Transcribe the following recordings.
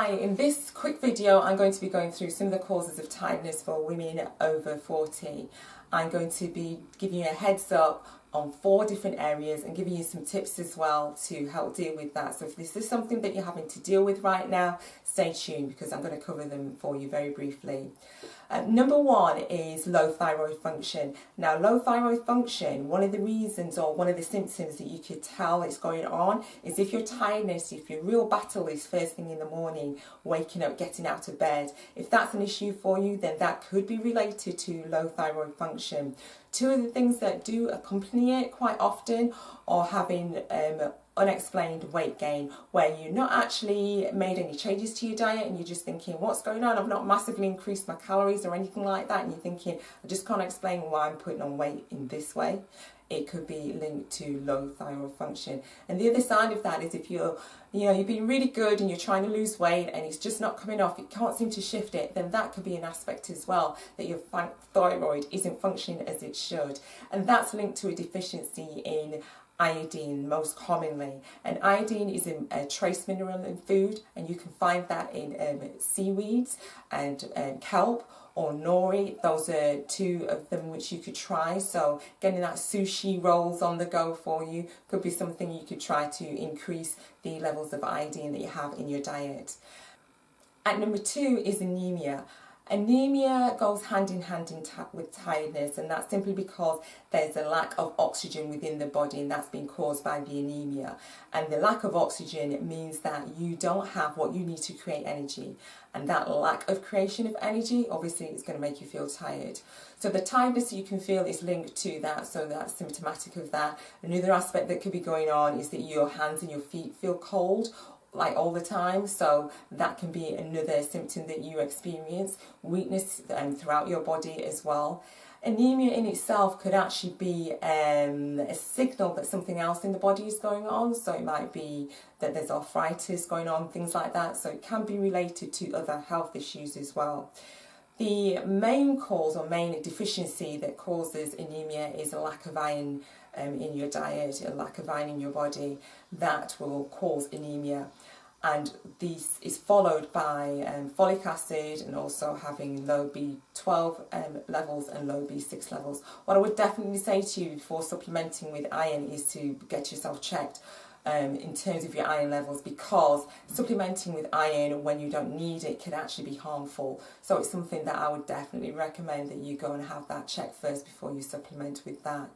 Hi, in this quick video I'm going to be going through some of the causes of tiredness for women over 40. I'm going to be giving you a heads up on 4 different areas and giving you some tips as well to help deal with that. So if this is something that you're having to deal with right now, stay tuned because I'm going to cover them for you very briefly. Number 1 is low thyroid function. Now, low thyroid function, one of the reasons or one of the symptoms that you could tell is going on is if your tiredness, if your real battle is first thing in the morning, waking up, getting out of bed, if that's an issue for you, then that could be related to low thyroid function. 2 of the things that do accompany it quite often are having unexplained weight gain, where you're not actually made any changes to your diet and you're just thinking, what's going on? I've not massively increased my calories or anything like that, and you're thinking, I just can't explain why I'm putting on weight in this way. It could be linked to low thyroid function. And the other side of that is if you've been really good and you're trying to lose weight and it's just not coming off, you can't seem to shift it, then that could be an aspect as well, that your thyroid isn't functioning as it should. And that's linked to a deficiency in iodine most commonly. And iodine is a trace mineral in food, and you can find that in seaweeds and kelp or nori. Those are 2 of them which you could try. So getting that sushi rolls on the go for you could be something you could try to increase the levels of iodine that you have in your diet. At number 2 is anemia. Anemia goes hand in hand with tiredness, and that's simply because there's a lack of oxygen within the body, and that's been caused by the anemia. And the lack of oxygen means that you don't have what you need to create energy, and that lack of creation of energy obviously is going to make you feel tired. So the tiredness that you can feel is linked to that, so that's symptomatic of that. Another aspect that could be going on is that your hands and your feet feel cold like all the time, so that can be another symptom that you experience. Weakness throughout your body as well. Anemia in itself could actually be a signal that something else in the body is going on, so it might be that there's arthritis going on, things like that, so it can be related to other health issues as well. The main cause or main deficiency that causes anemia is a lack of iron in your diet, a lack of iron in your body that will cause anemia. And this is followed by folic acid and also having low B12 levels and low B6 levels. What I would definitely say to you before supplementing with iron is to get yourself checked in terms of your iron levels, because supplementing with iron when you don't need it can actually be harmful. So it's something that I would definitely recommend that you go and have that checked first before you supplement with that.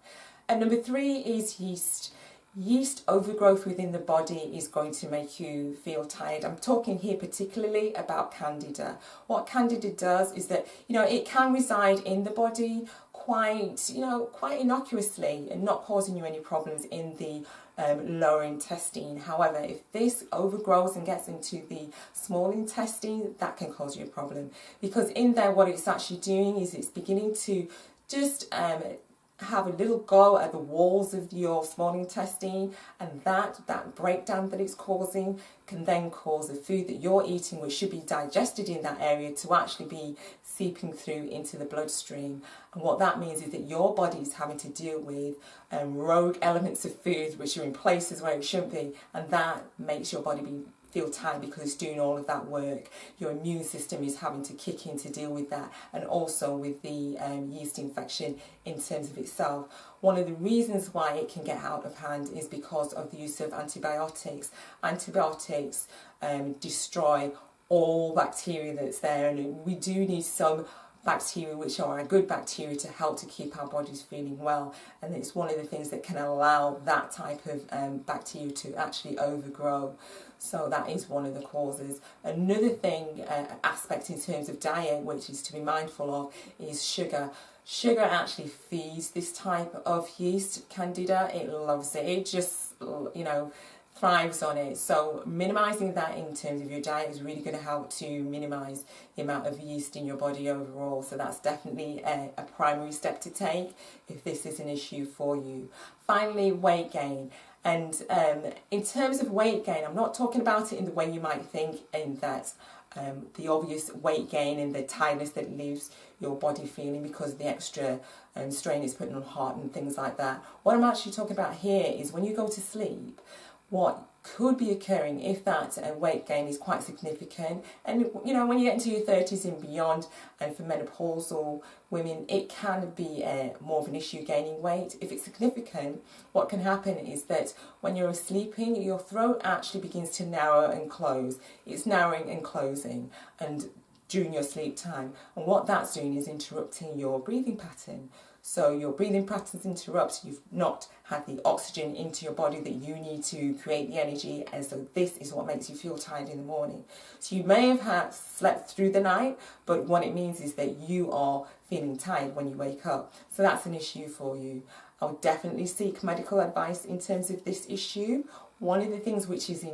And number 3 is yeast. Yeast overgrowth within the body is going to make you feel tired. I'm talking here particularly about candida. What candida does is that, it can reside in the body quite innocuously and not causing you any problems in the lower intestine. However, if this overgrows and gets into the small intestine, that can cause you a problem, because in there what it's actually doing is it's beginning to just have a little go at the walls of your small intestine, and that breakdown that it's causing can then cause the food that you're eating, which should be digested in that area, to actually be seeping through into the bloodstream. And what that means is that your body is having to deal with rogue elements of food which are in places where it shouldn't be, and that makes your body feel tired because it's doing all of that work. Your immune system is having to kick in to deal with that, and also with the yeast infection in terms of itself. One of the reasons why it can get out of hand is because of the use of antibiotics. Antibiotics destroy all bacteria that's there, and we do need some bacteria which are a good bacteria to help to keep our bodies feeling well, and it's one of the things that can allow that type of bacteria to actually overgrow. So that is one of the causes. Another thing, aspect in terms of diet, which is to be mindful of, is sugar. Sugar actually feeds this type of yeast, candida. It loves it. It just, thrives on it. So minimizing that in terms of your diet is really going to help to minimize the amount of yeast in your body overall. So that's definitely a primary step to take if this is an issue for you. Finally, weight gain. And in terms of weight gain, I'm not talking about it in the way you might think, in that the obvious weight gain and the tiredness that leaves your body feeling because of the extra strain it's putting on heart and things like that. What I'm actually talking about here is when you go to sleep, what could be occurring if that weight gain is quite significant. And you know, when you get into your 30s and beyond, and for menopausal women, it can be more of an issue gaining weight. If it's significant, what can happen is that when you're sleeping, your throat actually begins to narrow and close. It's narrowing and closing, and during your sleep time, and what that's doing is interrupting your breathing pattern. So your breathing patterns interrupt, you've not had the oxygen into your body that you need to create the energy, and so this is what makes you feel tired in the morning. So you may have slept through the night, but what it means is that you are feeling tired when you wake up. So that's an issue for you. I would definitely seek medical advice in terms of this issue. One of the things which is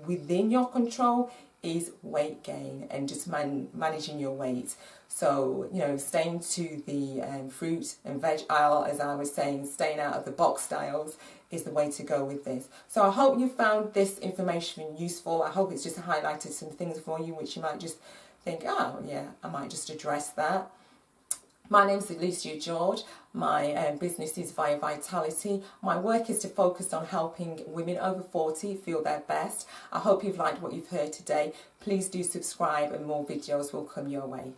within your control is weight gain and just managing your weight. So, you know, staying to the fruit and veg aisle, as I was saying, staying out of the box styles is the way to go with this. So I hope you found this information useful. I hope it's just highlighted some things for you which you might just think, oh yeah, I might just address that. My name's Alicia George. My business is Via Vitality. My work is to focus on helping women over 40 feel their best. I hope you've liked what you've heard today. Please do subscribe and more videos will come your way.